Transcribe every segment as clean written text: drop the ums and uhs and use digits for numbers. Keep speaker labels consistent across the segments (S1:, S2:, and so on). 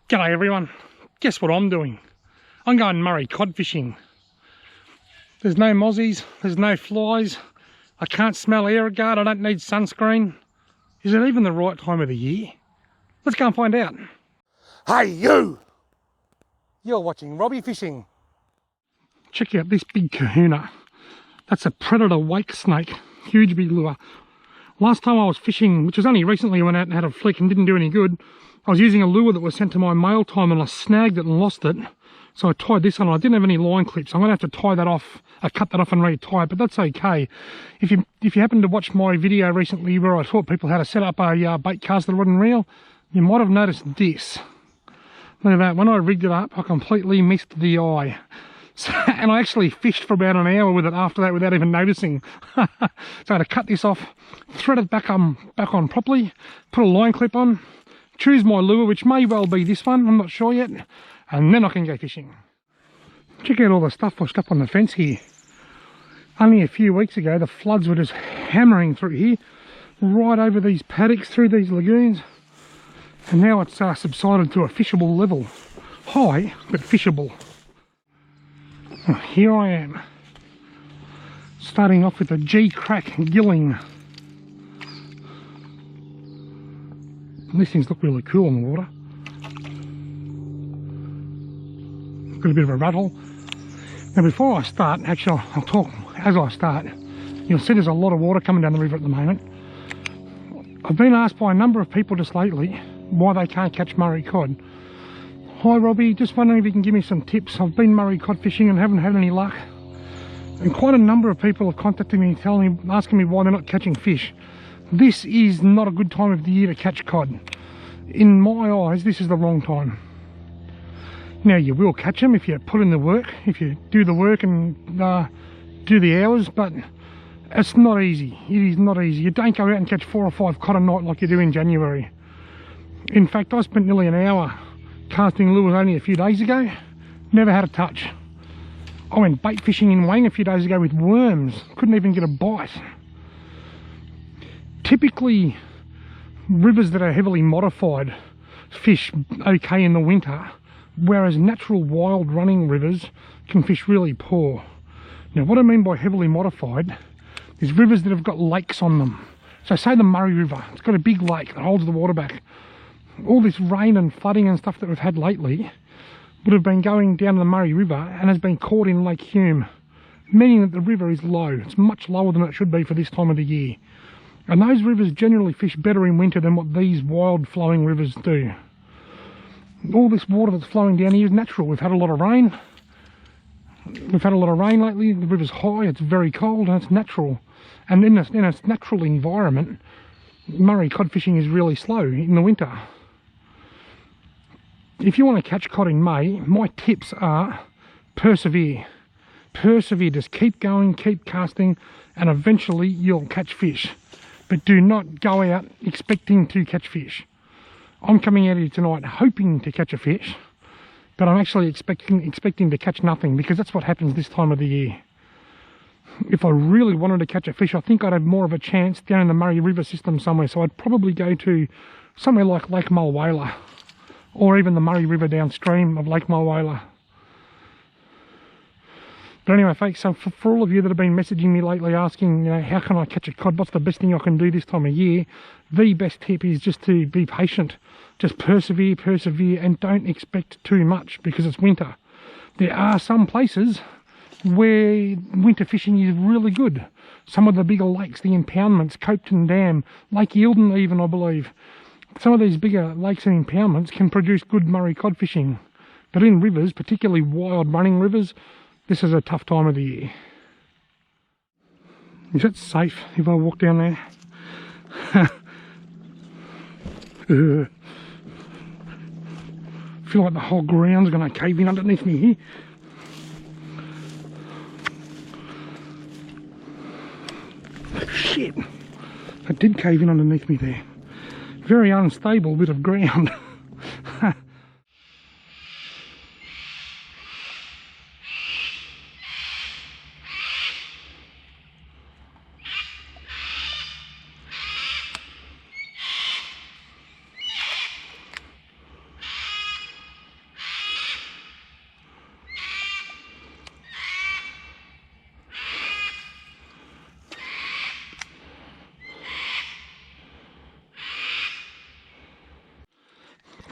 S1: G'day everyone. Guess what I'm doing? I'm going Murray cod fishing. There's no mozzies, there's no flies. I can't smell air guard, I don't need sunscreen. Is it even the right time of the year? Let's go and find out. Hey you! You're watching Robbie Fishing. Check out this big kahuna. That's a predator wake snake. Huge big lure. Last time I was fishing, which was only recently, I went out and had a flick and didn't do any good. I was using a lure that was sent to my mail time and I snagged it and lost it. So I tied this on. I didn't have any line clips. I'm going to have to tie that off. I cut that off and re-tie it, but that's okay. If you happen to watch my video recently where I taught people how to set up a bait caster rod and reel, you might have noticed this. Look at that. When I rigged it up, I completely missed the eye. So, and I actually fished for about an hour with it after that without even noticing. So I had to cut this off, thread it back on properly, put a line clip on, choose my lure, which may well be this one, I'm not sure yet, and then I can go fishing. Check out all the stuff washed up on the fence here. Only a few weeks ago the floods were just hammering through here, right over these paddocks, through these lagoons, and now it's subsided to a fishable level. High, but fishable. Here I am, starting off with a G-crack gilling. These things look really cool in the water. Got a bit of a rattle. Now before I start, actually I'll talk as I start. You'll see there's a lot of water coming down the river at the moment. I've been asked by a number of people just lately why they can't catch Murray cod. Hi Robbie, just wondering if you can give me some tips. I've been Murray cod fishing and haven't had any luck. And quite a number of people have contacted me asking me why they're not catching fish. This is not a good time of the year to catch cod. In my eyes, this is the wrong time. Now you will catch them if you put in the work, if you do the work and do the hours, but it's not easy. It is not easy. You don't go out and catch 4 or 5 cod a night like you do in January. In fact, I spent nearly an hour casting lures only a few days ago, never had a touch. I went bait fishing in Wang a few days ago with worms, couldn't even get a bite. Typically, rivers that are heavily modified fish okay in the winter, whereas natural wild running rivers can fish really poor. Now what I mean by heavily modified is rivers that have got lakes on them. So say the Murray River, it's got a big lake that holds the water back. All this rain and flooding and stuff that we've had lately would have been going down the Murray River and has been caught in Lake Hume, meaning that the river is low. It's much lower than it should be for this time of the year. And those rivers generally fish better in winter than what these wild flowing rivers do. All this water that's flowing down here is natural. We've had a lot of rain. We've had a lot of rain lately. The river's high, it's very cold, and it's natural. And in its natural environment, Murray cod fishing is really slow in the winter. If you want to catch cod in May, my tips are persevere. Persevere, just keep going, keep casting, and eventually you'll catch fish. But do not go out expecting to catch fish. I'm coming out here tonight hoping to catch a fish, but I'm actually expecting to catch nothing, because that's what happens this time of the year. If I really wanted to catch a fish, I think I'd have more of a chance down in the Murray River system somewhere, so I'd probably go to somewhere like Lake Mulwala, or even the Murray River downstream of Lake Mulwala. But anyway folks, so for all of you that have been messaging me lately asking, you know, how can I catch a cod, what's the best thing I can do this time of year, the best tip is just to be patient. Just persevere, and don't expect too much, because it's winter. There are some places where winter fishing is really good. Some of the bigger lakes, the impoundments, Copton Dam, Lake Eildon even, I believe. Some of these bigger lakes and impoundments can produce good Murray cod fishing. But in rivers, particularly wild running rivers, this is a tough time of the year. Is it safe if I walk down there? I feel like the whole ground's going to cave in underneath me here. Shit! It did cave in underneath me there. Very unstable bit of ground.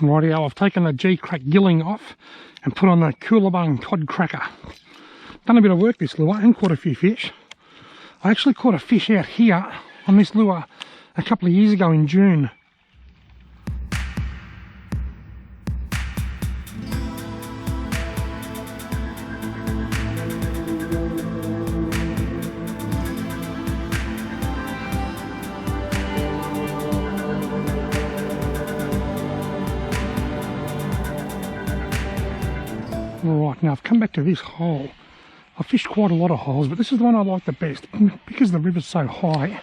S1: Rightio, I've taken the G-crack gilling off and put on the Coolabung cod cracker. Done a bit of work this lure and caught a few fish. I actually caught a fish out here on this lure a couple of years ago in June. Right, now I've come back to this hole. I've fished quite a lot of holes, but this is the one I like the best. Because the river's so high,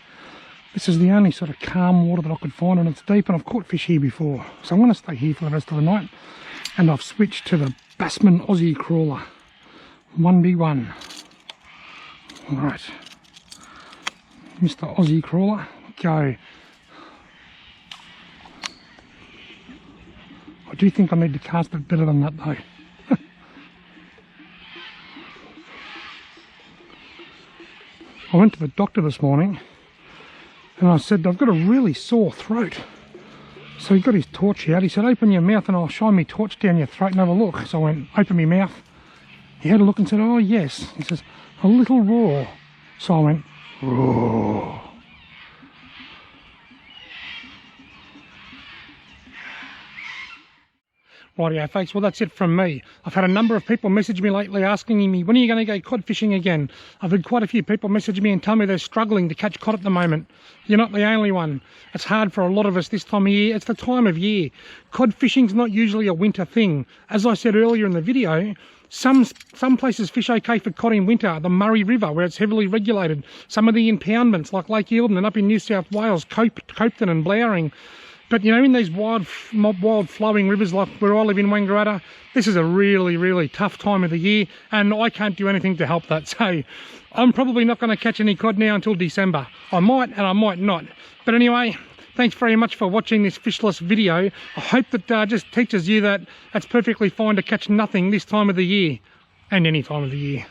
S1: this is the only sort of calm water that I could find, and it's deep, and I've caught fish here before. So I'm going to stay here for the rest of the night. And I've switched to the Bassman Aussie Crawler. 1B1. Right. Mr. Aussie Crawler, go. I do think I need to cast it better than that though. I went to the doctor this morning and I said, I've got a really sore throat. So he got his torch out. He said, open your mouth and I'll shine my torch down your throat and have a look. So I went, open my mouth. He had a look and said, oh yes. He says, a little raw. So I went, raw. Rightio folks, well that's it from me. I've had a number of people message me lately asking me, when are you going to go cod fishing again? I've had quite a few people message me and tell me they're struggling to catch cod at the moment. You're not the only one. It's hard for a lot of us this time of year. It's the time of year. Cod fishing's not usually a winter thing. As I said earlier in the video, some places fish okay for cod in winter. The Murray River, where it's heavily regulated. Some of the impoundments, like Lake Eildon and up in New South Wales, Copton and Blowering. But you know, in these wild flowing rivers like where I live in Wangaratta, this is a really, really tough time of the year, and I can't do anything to help that. So I'm probably not going to catch any cod now until December. I might and I might not. But anyway, thanks very much for watching this fishless video. I hope that just teaches you that it's perfectly fine to catch nothing this time of the year, and any time of the year.